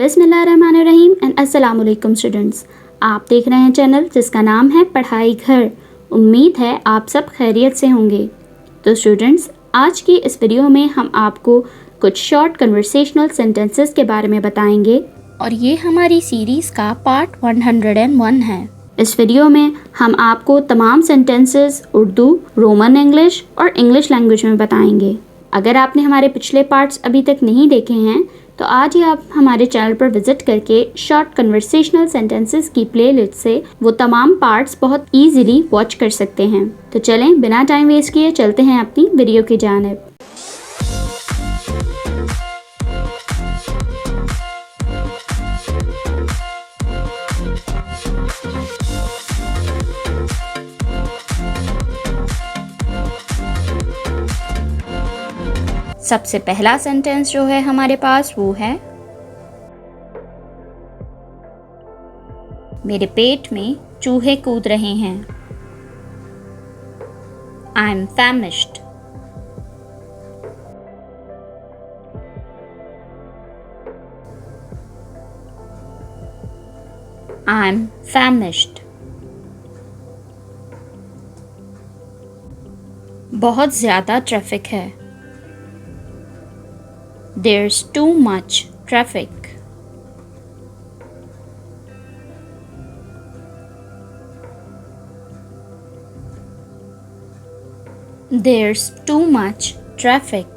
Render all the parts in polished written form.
बिस्मिल्लाहिर्रहमानिर्रहीम एंड अस्सलाम वालेकुम स्टूडेंट्स। आप देख रहे हैं चैनल जिसका नाम है पढ़ाई घर। उम्मीद है आप सब खैरियत से होंगे। तो स्टूडेंट्स, आज की इस वीडियो में हम आपको कुछ शॉर्ट कन्वर्सेशनल सेंटेंसेस के बारे में बताएंगे और ये हमारी सीरीज़ का पार्ट 101 है। इस वीडियो में हम आपको तमाम सेंटेंसेस उर्दू, रोमन इंग्लिश और इंग्लिश लैंग्वेज में बताएंगे। अगर आपने हमारे पिछले पार्ट्स अभी तक नहीं देखे हैं तो आज ही आप हमारे चैनल पर विजिट करके शॉर्ट कन्वर्सेशनल सेंटेंसेस की प्लेलिस्ट से वो तमाम पार्ट्स बहुत इजीली वॉच कर सकते हैं। तो चलें बिना टाइम वेस्ट किए चलते हैं अपनी वीडियो की जानिब। सबसे पहला सेंटेंस जो है हमारे पास वो है, मेरे पेट में चूहे कूद रहे हैं। I am famished. I am famished. बहुत ज़्यादा ट्रैफिक है। There's too much traffic. There's too much traffic.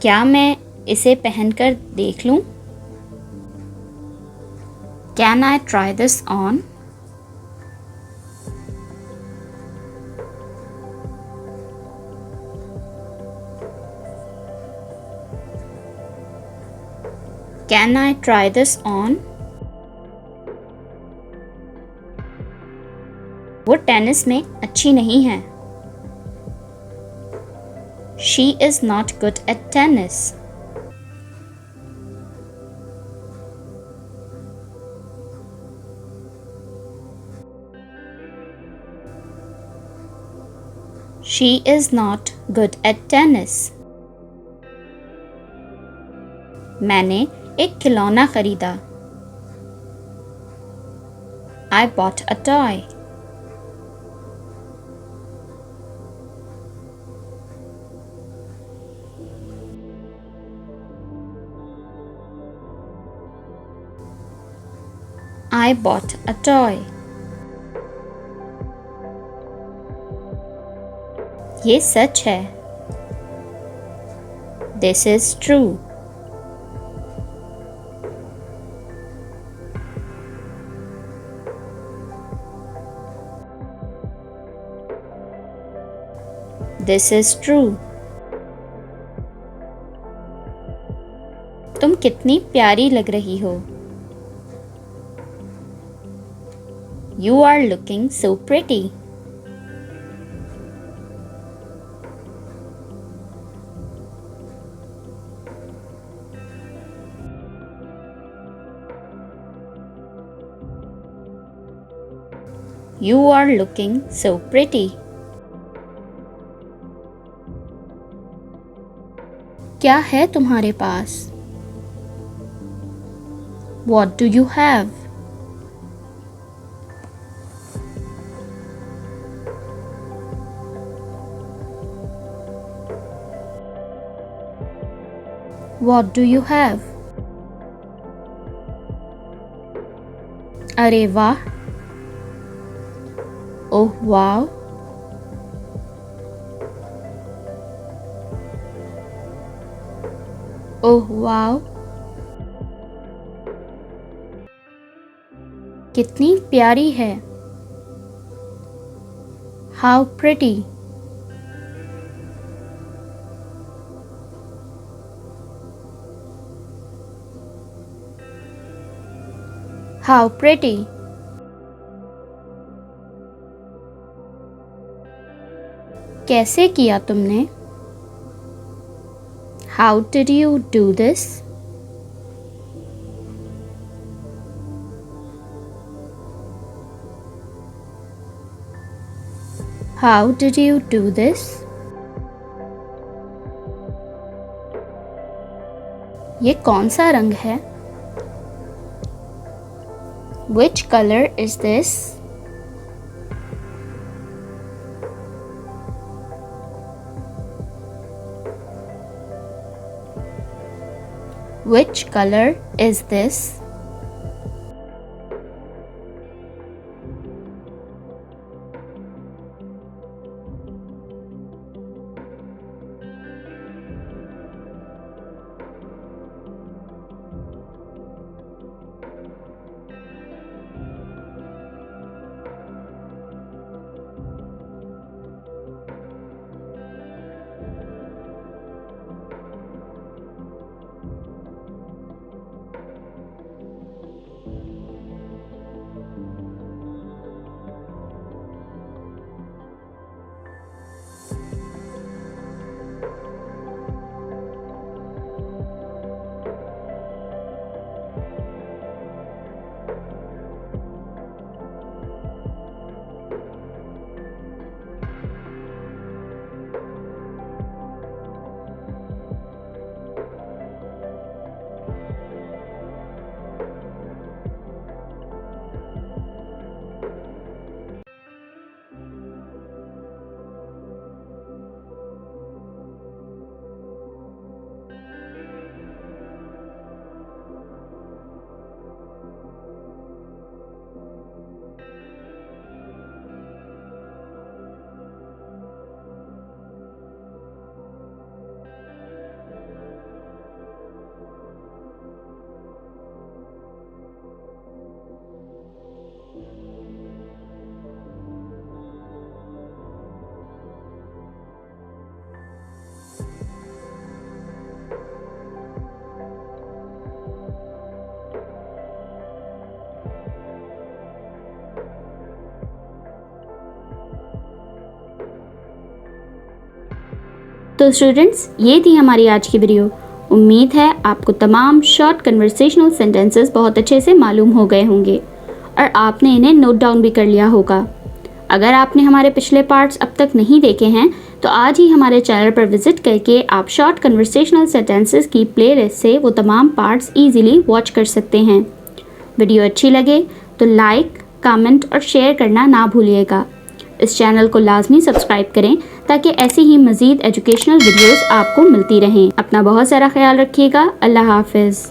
क्या मैं इसे पहनकर देख लूं? Can I try this on? Can I try this on? वो टेनिस में अच्छी नहीं है। She is not good at tennis. She is not good at tennis. मैंने एक खिलौना खरीदा। I bought a toy. I bought a toy. ये सच है। This is true. This is true. तुम कितनी प्यारी लग रही हो। You are looking so pretty. You are looking so pretty. क्या है तुम्हारे पास? What do you have? What do you have? अरे वाह! ओह वाव! ओह वाव! कितनी प्यारी है। How pretty! How pretty! कैसे किया तुमने? How did you do this? How did you do this? ये कौन सा रंग है? Which color is this? Which color is this? तो स्टूडेंट्स, ये थी हमारी आज की वीडियो। उम्मीद है आपको तमाम शॉर्ट कन्वर्सेशनल सेंटेंसेस बहुत अच्छे से मालूम हो गए होंगे और आपने इन्हें नोट डाउन भी कर लिया होगा। अगर आपने हमारे पिछले पार्ट्स अब तक नहीं देखे हैं तो आज ही हमारे चैनल पर विजिट करके आप शॉर्ट कन्वर्सेशनल सेंटेंसेस की प्लेलिस्ट से वो तमाम पार्ट्स इजीली वॉच कर सकते हैं। वीडियो अच्छी लगे तो लाइक, कमेंट और शेयर करना ना भूलिएगा। इस चैनल को लाजमी सब्सक्राइब करें ताकि ऐसी ही मज़ीद एजुकेशनल वीडियोस आपको मिलती रहें। अपना बहुत सारा ख्याल रखिएगा। अल्लाह हाफिज़।